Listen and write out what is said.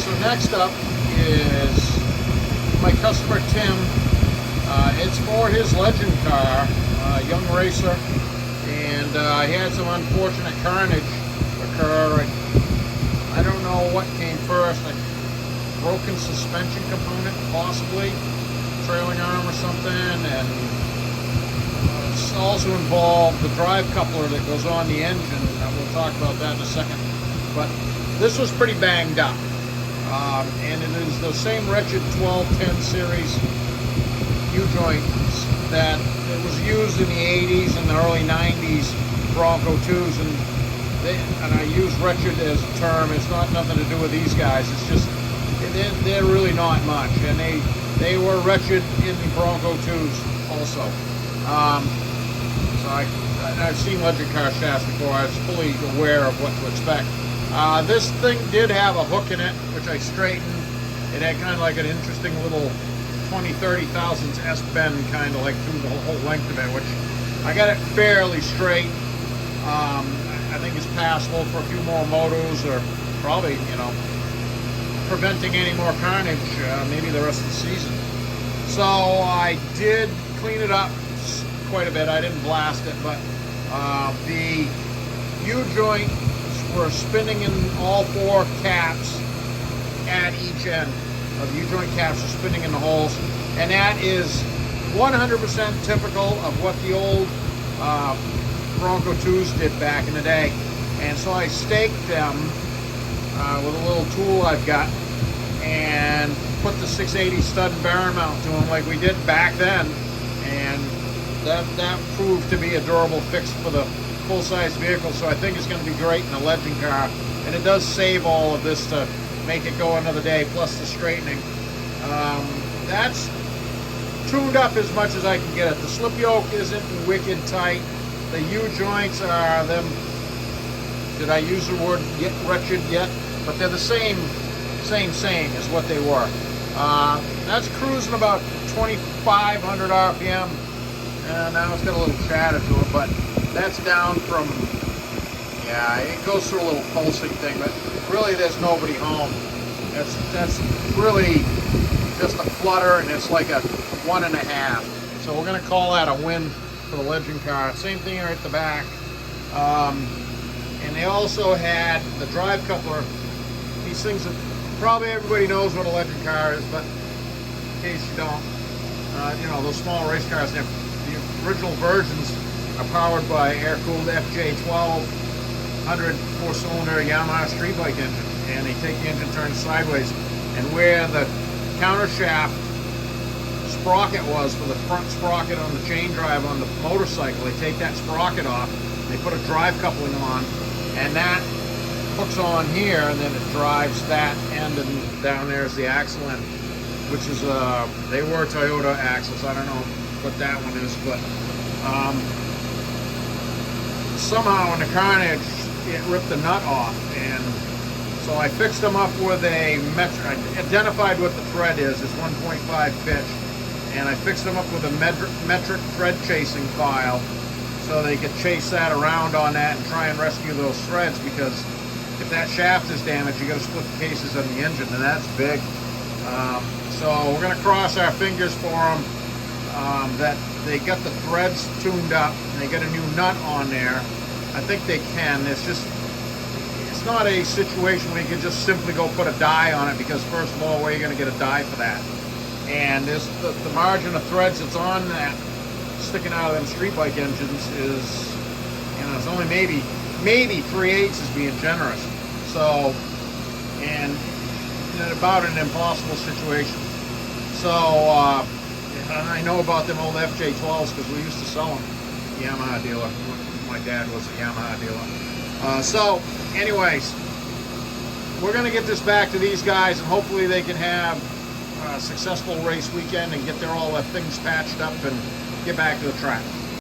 So next up is my customer Tim. It's for his legend car, young racer, and he had some unfortunate carnage occur. I don't know what came first, like broken suspension component, possibly trailing arm or something, and it's also involved the drive coupler that goes on the engine. We'll talk about that in a second. But this was pretty banged up, and it is the same wretched 1210 series U-joints that it was used in the 80s and the early 90s Bronco 2s, and I use wretched as a term. It's not nothing to do with these guys. It's just they're really not much, and they were wretched in the Bronco 2s also. So I've seen legend car shafts before. I was fully aware of what to expect. This thing did have a hook in it, which I straightened. It had kind of like an interesting little 20-30 thousandths S-bend kind of like through the whole length of it, which I got it fairly straight. I think it's passable for a few more motos, or probably, you know, preventing any more carnage, maybe the rest of the season. So I did clean it up quite a bit. I didn't blast it, but the U-joints were spinning in all four caps at each end. Of U-joint caps are spinning in the holes, and that is 100% typical of what the old Bronco 2s did back in the day. And so I staked them with a little tool I've got and put the 680 stud and bearing mount to them like we did back then, and that proved to be a durable fix for the full-size vehicle. So I think it's going to be great in a legend car, and it does save all of this to make it go another day, plus the straightening. That's tuned up as much as I can get it. The slip yoke isn't wicked tight. The U-joints are them, did I use the word wretched yet? But they're the same as what they were. That's cruising about 2,500 RPM, and now it's got a little chatter to it, but that's down from, yeah, it goes through a little pulsing thing, but really there's nobody home. That's really just a flutter, and it's like a 1.5. So we're going to call that a win for the legend car. Same thing here at the back. And they also had the drive coupler. These things that probably everybody knows what a legend car is, but in case you don't, you know, those small race cars, the original versions are powered by air-cooled FJ12 100 4-cylinder Yamaha street bike engine, and they take the engine turned sideways, and where the counter shaft sprocket was for the front sprocket on the chain drive on the motorcycle, they take that sprocket off, they put a drive coupling on, and that hooks on here, and then it drives that end, and down there is the axle end, which is they were Toyota axles. I don't know what that one is, but somehow in the carnage it ripped the nut off, and so I fixed them up with a metric. I identified what the thread is. It's 1.5 pitch, and I fixed them up with a metric thread chasing file so they could chase that around on that and try and rescue those threads, because if that shaft is damaged, you got to split the cases on the engine, and that's big. So we're going to cross our fingers for them that they got the threads tuned up and they got a new nut on there. I think they can. It's not a situation where you can just simply go put a die on it, because first of all, where are you going to get a die for that? And there's the margin of threads that's on that sticking out of them street bike engines is, you know, it's only maybe 3/8 is being generous. So, and about an impossible situation. So I know about them old FJ12s because we used to sell them. Yamaha dealer. My dad was a Yamaha dealer. So, anyways, we're going to get this back to these guys, and hopefully they can have a successful race weekend and get all their things patched up and get back to the track.